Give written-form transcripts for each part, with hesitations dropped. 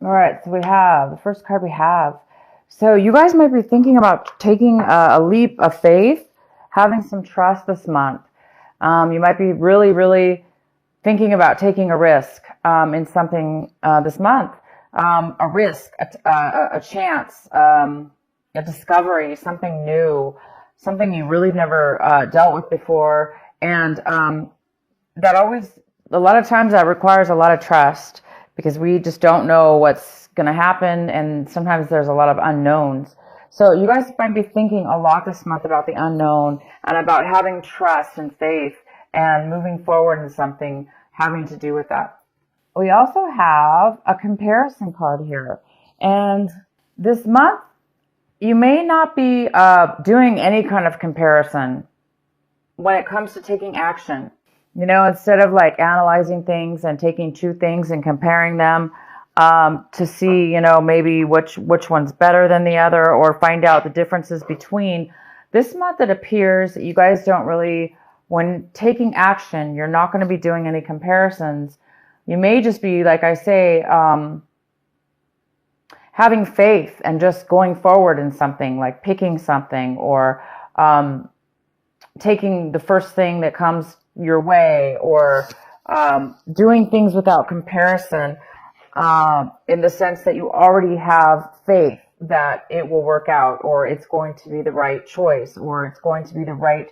All right, so we have the first card we have. So you guys might be thinking about taking a leap of faith, having some trust this month. You might be really, really thinking about taking a risk in something this month. A risk, a chance, a discovery, something new, something you really never dealt with before. And that always, a lot of times that requires a lot of trust because we just don't know what's going to happen. And sometimes there's a lot of unknowns. So you guys might be thinking a lot this month about the unknown and about having trust and faith and moving forward in something having to do with that. We also have a comparison card here. And this month, you may not be doing any kind of comparison when it comes to taking action. Instead of like analyzing things and taking two things and comparing them to see, maybe which one's better than the other or find out the differences between. This month it appears that you guys don't really, when taking action, you're not going to be doing any comparisons. You may just be, like I say, having faith and just going forward in something, like picking something or taking the first thing that comes your way, or doing things without comparison, in the sense that you already have faith that it will work out, or it's going to be the right choice, or it's going to be the right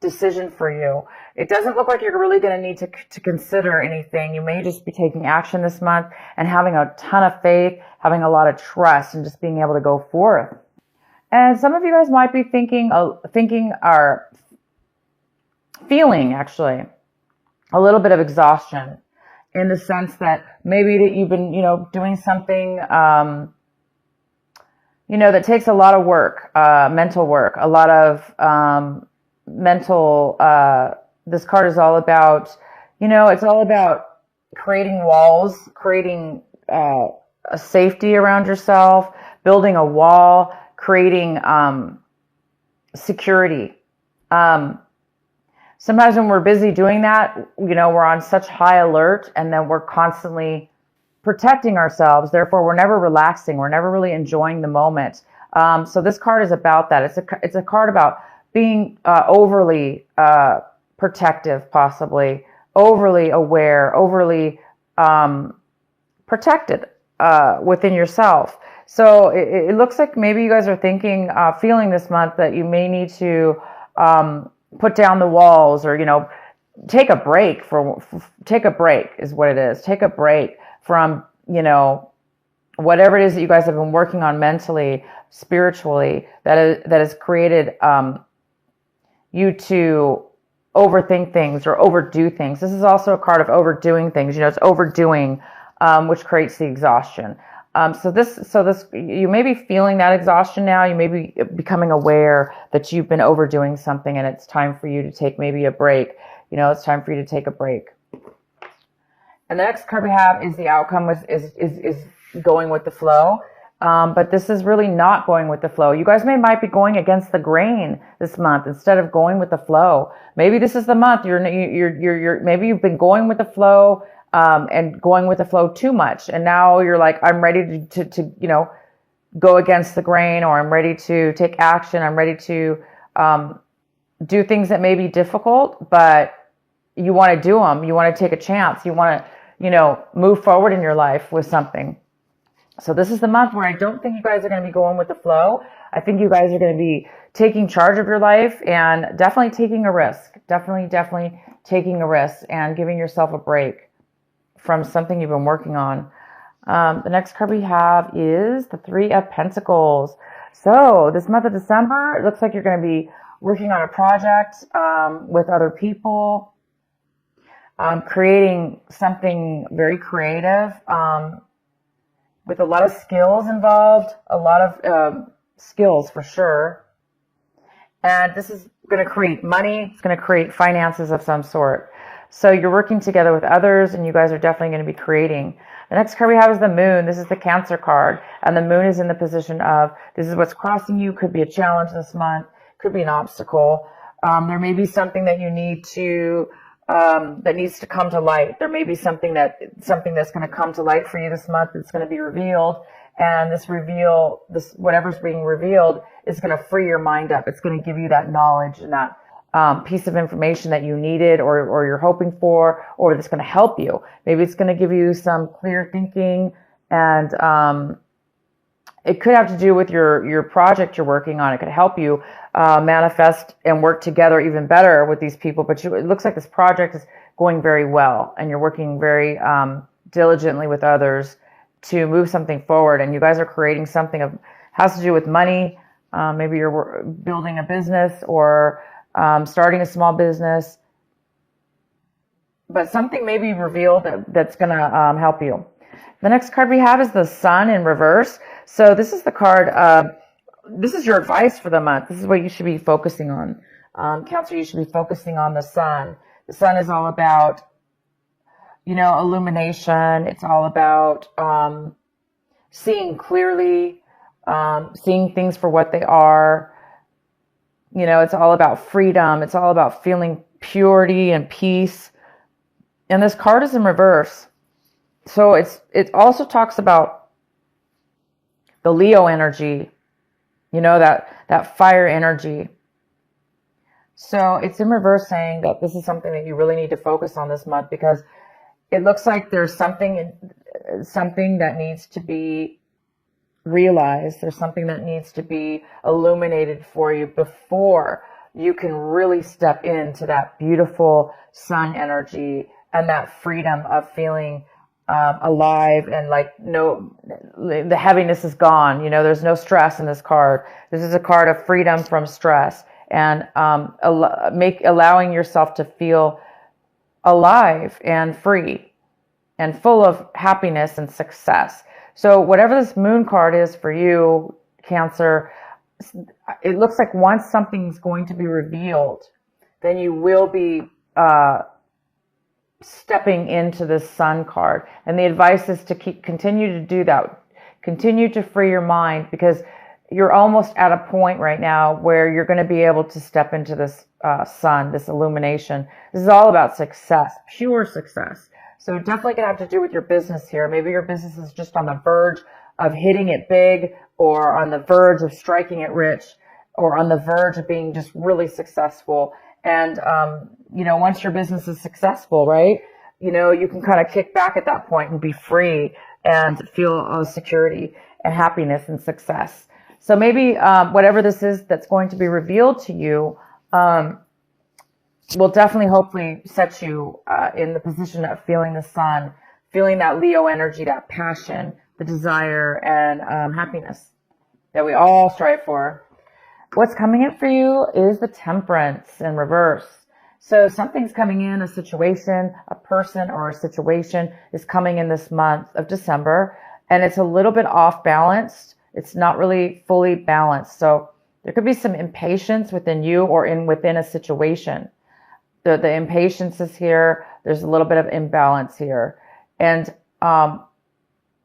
decision for you. It doesn't look like you're really going to need to consider anything. You may just be taking action this month and having a ton of faith, having a lot of trust, and just being able to go forth. And some of you guys might be thinking or feeling actually a little bit of exhaustion, in the sense that maybe that you've been, doing something, that takes a lot of work, mental work, a lot of mental. This card is all about, it's all about creating walls, creating a safety around yourself, building a wall, creating security. Sometimes when we're busy doing that, we're on such high alert, and then we're constantly protecting ourselves. Therefore, we're never relaxing. We're never really enjoying the moment. So this card is about that. It's a card about being overly protective, possibly overly aware, overly protected within yourself. So it looks like maybe you guys are thinking, feeling this month that you may need to put down the walls, or take a break. Take a break is what it is. Take a break from whatever it is that you guys have been working on mentally, spiritually, that has created you to overthink things or overdo things. This is also a card of overdoing things. It's overdoing, which creates the exhaustion. So this, you may be feeling that exhaustion now. You may be becoming aware that you've been overdoing something, and it's time for you to take maybe a break. It's time for you to take a break. And the next card we have is the outcome is going with the flow. But this is really not going with the flow. You guys might be going against the grain this month instead of going with the flow. Maybe this is the month maybe you've been going with the flow, and going with the flow too much. And now you're like, I'm ready to go against the grain, or I'm ready to take action. I'm ready to, do things that may be difficult, but you want to do them. You want to take a chance. You want to, move forward in your life with something. So this is the month where I don't think you guys are going to be going with the flow. I think you guys are going to be taking charge of your life and definitely taking a risk. Definitely taking a risk and giving yourself a break from something you've been working on. The next card we have is the Three of Pentacles. So this month of December, it looks like you're going to be working on a project with other people, creating something very creative, with a lot of skills involved, a lot of skills for sure. And this is going to create money. It's going to create finances of some sort. So you're working together with others, and you guys are definitely going to be creating. The next card we have is the Moon. This is the Cancer card. And the Moon is in the position of, this is what's crossing you. Could be a challenge this month. Could be an obstacle. There may be something that you need to that needs to come to light. There may be something that's going to come to light for you this month that's going to be revealed. And this whatever's being revealed is going to free your mind up. It's going to give you that knowledge and that piece of information that you needed or you're hoping for, or that's going to help you. Maybe it's going to give you some clear thinking, and it could have to do with your project you're working on. It could help you manifest and work together even better with these people. But it looks like this project is going very well, and you're working very diligently with others to move something forward. And you guys are creating something has to do with money. Maybe you're building a business or starting a small business. But something may be revealed that's going to help you. The next card we have is the Sun in reverse. So this is the card, this is your advice for the month. This is what you should be focusing on. Cancer, you should be focusing on the Sun. The Sun is all about, illumination. It's all about seeing clearly, seeing things for what they are. It's all about freedom. It's all about feeling purity and peace. And this card is in reverse. So it also talks about the Leo energy, that fire energy. So it's in reverse, saying that this is something that you really need to focus on this month, because it looks like there's something that needs to be realized. There's something that needs to be illuminated for you before you can really step into that beautiful Sun energy and that freedom of feeling alive, and the heaviness is gone. There's no stress in this card. This is a card of freedom from stress, and allowing yourself to feel alive and free and full of happiness and success. So whatever this Moon card is for you, Cancer, it looks like once something's going to be revealed, then you will be stepping into this Sun card. And the advice is to continue to do that. Continue to free your mind, because you're almost at a point right now where you're going to be able to step into this Sun, this illumination. This is all about success, pure success. So definitely going to have to do with your business here. Maybe your business is just on the verge of hitting it big, or on the verge of striking it rich, or on the verge of being just really successful. And, once your business is successful, right, you can kind of kick back at that point and be free and feel security and happiness and success. So maybe whatever this is that's going to be revealed to you will definitely, hopefully, set you in the position of feeling the Sun, feeling that Leo energy, that passion, the desire, and happiness that we all strive for. What's coming in for you is the Temperance in reverse. So something's coming in, a situation, a person or a situation is coming in this month of December, and it's a little bit off balanced. It's not really fully balanced. So there could be some impatience within you or within a situation. The impatience is here. There's a little bit of imbalance here. And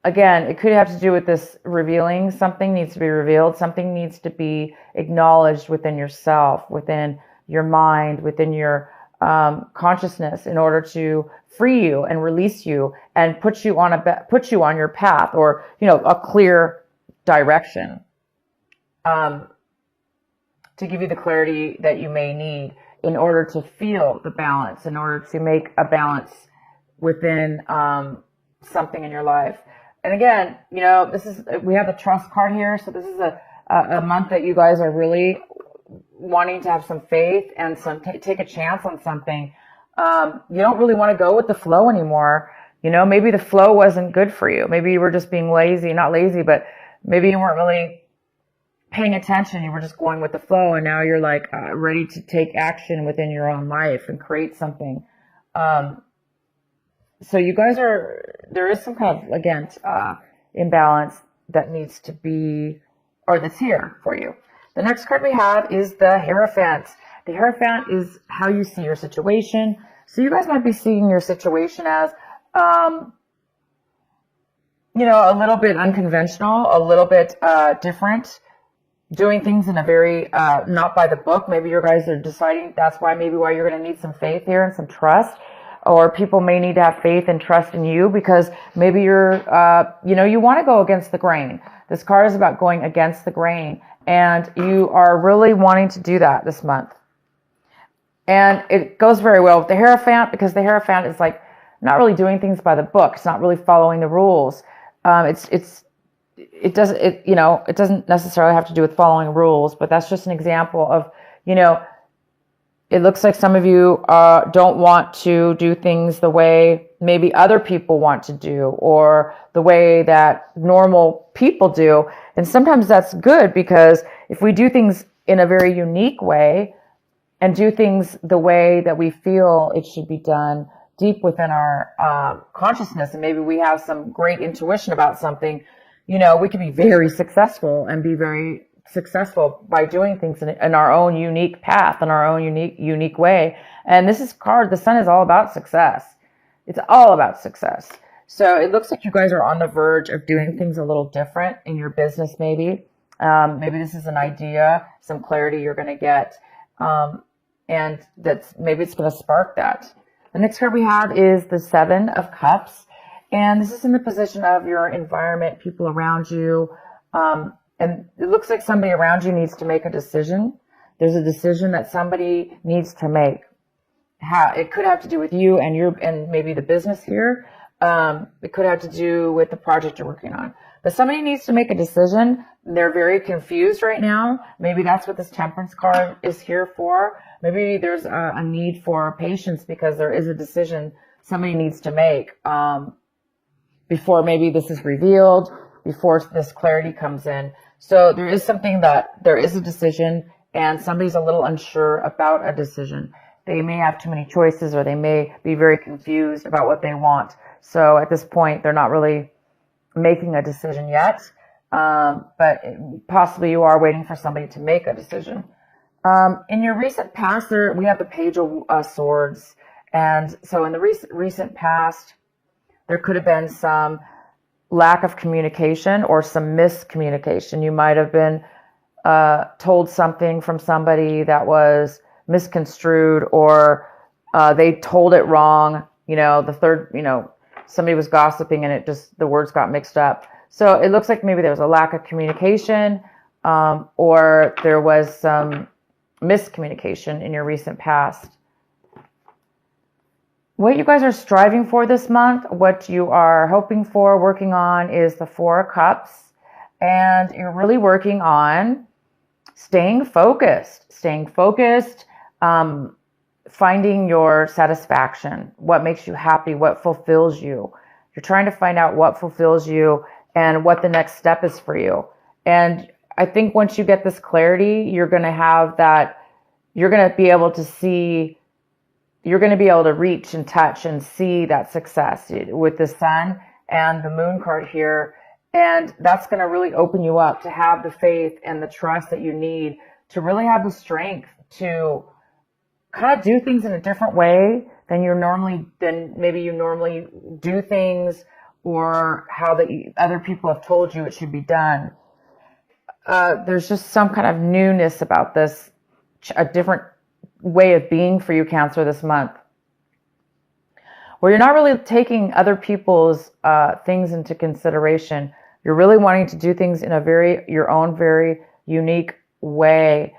again, it could have to do with this revealing. Something needs to be revealed. Something needs to be acknowledged within yourself, within your mind, within your consciousness, in order to free you and release you and put you on your path, or a clear direction, to give you the clarity that you may need in order to feel the balance, in order to make a balance within something in your life. And again, we have the Trust card here. So this is a month that you guys are really wanting to have some faith and take a chance on something. You don't really want to go with the flow anymore. Maybe the flow wasn't good for you. Maybe you were just being lazy, not lazy, but maybe you weren't really paying attention. You were just going with the flow, and now you're ready to take action within your own life and create something. So you guys there is some kind of, again, imbalance that needs to be, or that's here for you. The next card we have is the Hierophant. The Hierophant is how you see your situation. So you guys might be seeing your situation as, a little bit unconventional, a little bit different. doing things in a very not by the book. Maybe you guys are deciding that's why you're going to need some faith here and some trust, or people may need to have faith and trust in you because maybe you're you want to go against the grain. This card is about going against the grain, and you are really wanting to do that this month. And it goes very well with the Hierophant because the Hierophant is like not really doing things by the book. It's not really following the rules. It doesn't necessarily have to do with following rules, but that's just an example of, it looks like some of you don't want to do things the way maybe other people want to do or the way that normal people do. And sometimes that's good because if we do things in a very unique way and do things the way that we feel it should be done deep within our consciousness, and maybe we have some great intuition about something, we can be very successful and be very successful by doing things in our own unique path, in our own unique way. And this is the sun is all about success. It's all about success. So it looks like you guys are on the verge of doing things a little different in your business, maybe. Maybe this is an idea, some clarity you're going to get. And maybe it's going to spark that. The next card we have is the Seven of Cups. And this is in the position of your environment, people around you. And it looks like somebody around you needs to make a decision. There's a decision that somebody needs to make. It could have to do with you and maybe the business here. It could have to do with the project you're working on. But somebody needs to make a decision. They're very confused right now. Maybe that's what this Temperance card is here for. Maybe there's a need for patience because there is a decision somebody needs to make before maybe this is revealed, before this clarity comes in. So there is there is a decision and somebody's a little unsure about a decision. They may have too many choices or they may be very confused about what they want. So at this point, they're not really making a decision yet. But possibly you are waiting for somebody to make a decision. In your recent past, we have the Page of Swords. And so in the recent past, there could have been some lack of communication or some miscommunication. You might have been told something from somebody that was misconstrued, or they told it wrong. Somebody was gossiping and the words got mixed up. So it looks like maybe there was a lack of communication, or there was some miscommunication in your recent past. What you guys are striving for this month, what you are hoping for, working on, is the Four of Cups. And you're really working on staying focused, finding your satisfaction, what makes you happy, what fulfills you. You're trying to find out what fulfills you and what the next step is for you. And I think once you get this clarity, you're going to be able to reach and touch and see that success with the Sun and the Moon card here. And that's going to really open you up to have the faith and the trust that you need to really have the strength to kind of do things in a different way than maybe you normally do things, or how other people have told you it should be done. There's just some kind of newness about this, a different way of being for you, Cancer, this month, where you're not really taking other people's things into consideration. You're really wanting to do things in your own very unique way.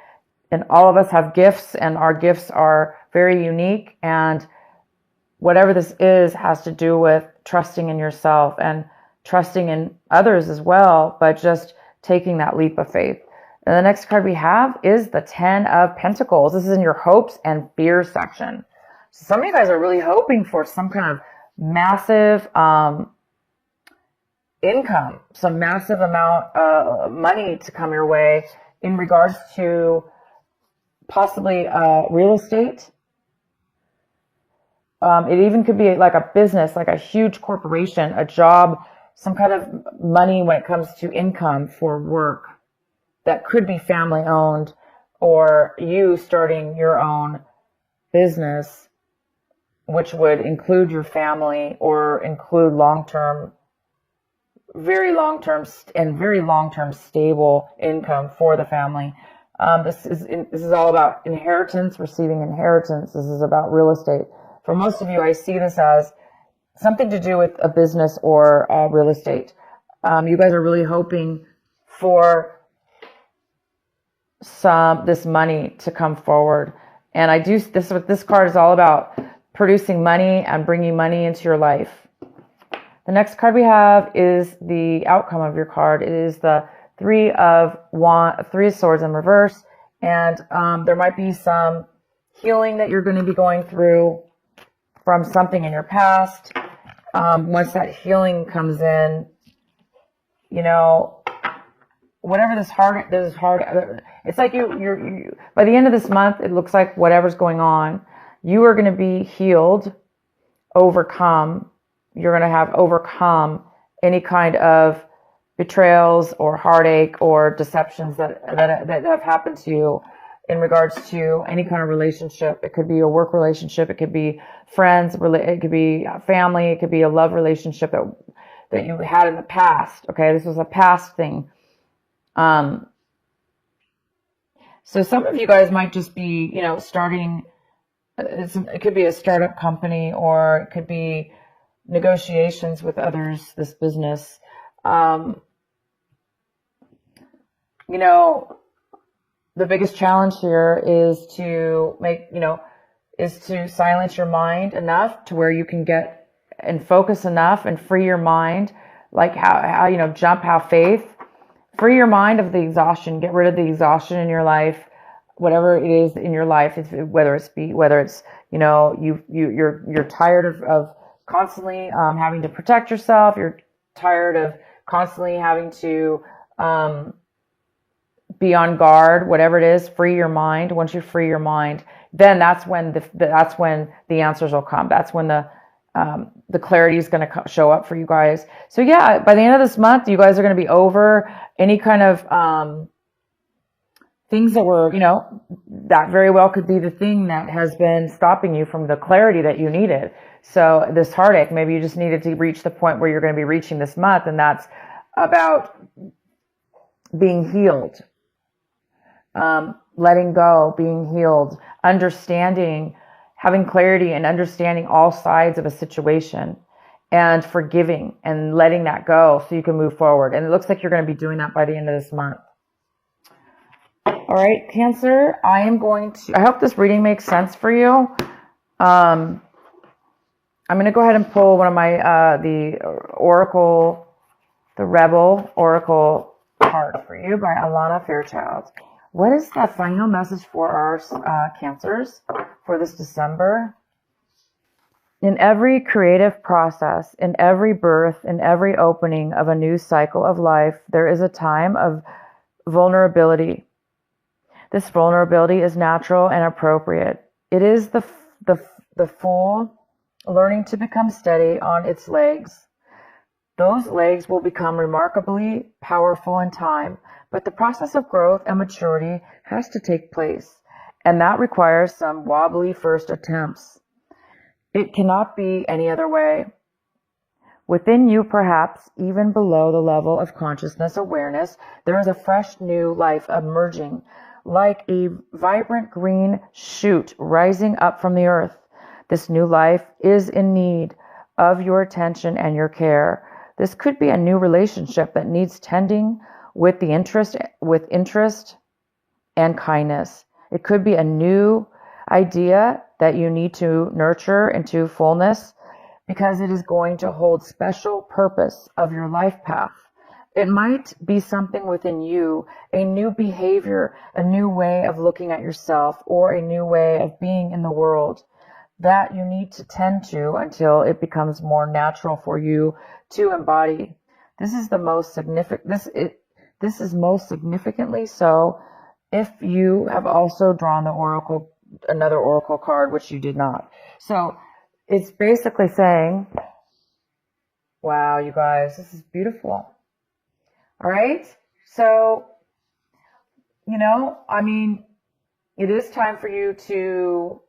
And all of us have gifts, and our gifts are very unique. And whatever this is has to do with trusting in yourself and trusting in others as well, but just taking that leap of faith. And the next card we have is the Ten of Pentacles. This is in your hopes and fears section. So some of you guys are really hoping for some kind of massive income, some massive amount of money to come your way in regards to possibly real estate. It even could be like a business, like a huge corporation, a job, some kind of money when it comes to income for work that could be family owned, or you starting your own business, which would include your family or include long-term very long-term and very long-term stable income for the family. This is all about inheritance, receiving inheritance. This is about real estate. For most of you, I see this as something to do with a business or real estate. You guys are really hoping for this money to come forward. And this card is all about producing money and bringing money into your life. The next card we have is the outcome of your card. It is the Three of Swords in reverse. And there might be some healing that you're going to be going through from something in your past. Once that healing comes in, whatever this hard, it's like you're by the end of this month, it looks like whatever's going on, you are going to be healed, overcome. You're going to have overcome any kind of betrayals or heartache or deceptions that have happened to you in regards to any kind of relationship. It could be a work relationship. It could be friends. It could be family. It could be a love relationship that you had in the past. Okay. This was a past thing. So some of you guys might just be, starting, it could be a startup company, or it could be negotiations with others, this business. The biggest challenge here is to silence your mind enough to where you can get and focus enough and free your mind, like how have faith. Free your mind of the exhaustion. Get rid of the exhaustion in your life, whatever it is in your life. Whether it's you're tired of constantly having to protect yourself. You're tired of constantly having to be on guard. Whatever it is, free your mind. Once you free your mind, then that's when the answers will come. That's when the clarity is going to show up for you guys. So yeah, by the end of this month, you guys are going to be over any kind of things that were, that very well could be the thing that has been stopping you from the clarity that you needed. So this heartache, maybe you just needed to reach the point where you're going to be reaching this month, and that's about being healed, letting go, being healed, understanding, having clarity and understanding all sides of a situation, and forgiving and letting that go so you can move forward. And it looks like you're going to be doing that by the end of this month. All right, Cancer, I hope this reading makes sense for you. I'm going to go ahead and pull one of my, the Rebel Oracle card for you by Alana Fairchild. What is the final message for our Cancers for this December? In every creative process, in every birth, in every opening of a new cycle of life, there is a time of vulnerability. This vulnerability is natural and appropriate. It is the fool learning to become steady on its legs. Those legs will become remarkably powerful in time, but the process of growth and maturity has to take place, and that requires some wobbly first attempts. It cannot be any other way. Within you, perhaps even below the level of consciousness awareness, there is a fresh new life emerging, like a vibrant green shoot rising up from the earth. This new life is in need of your attention and your care. This could be a new relationship that needs tending with interest and kindness. It could be a new idea that you need to nurture into fullness, because it is going to hold special purpose of your life path. It might be something within you, a new behavior, a new way of looking at yourself, or a new way of being in the world that you need to tend to until it becomes more natural for you to embody. This is the most significant. This is most significantly so if you have also drawn another oracle card, which you did not. So it's basically saying, wow, you guys, this is beautiful. All right. So, it is time for you to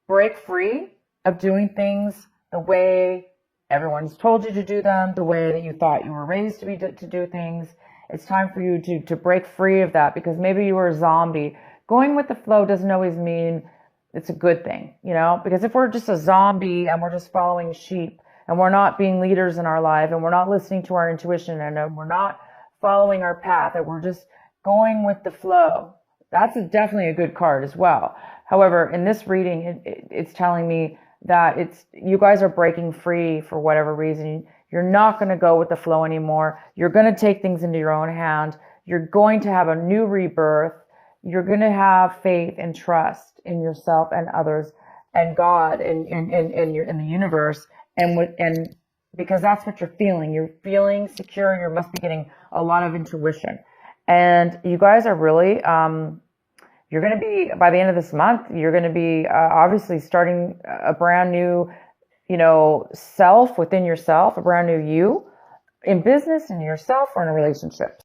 break free of doing things the way Everyone's told you to do them the way that you thought you were raised to do things. It's time for you to break free of that, because maybe you were a zombie. Going with the flow doesn't always mean it's a good thing, because if we're just a zombie and we're just following sheep and we're not being leaders in our life and we're not listening to our intuition and we're not following our path and we're just going with the flow, that's definitely a good card as well. However, in this reading, it's telling me that you guys are breaking free for whatever reason. You're not going to go with the flow anymore. You're going to take things into your own hand. You're going to have a new rebirth. You're going to have faith and trust in yourself and others and God and in the universe, and because that's what you're feeling. You're feeling secure. You must be getting a lot of intuition, and you guys are really you're going to be, by the end of this month, you're going to be obviously starting a brand new, self within yourself, a brand new you in business, in yourself, or in a relationship.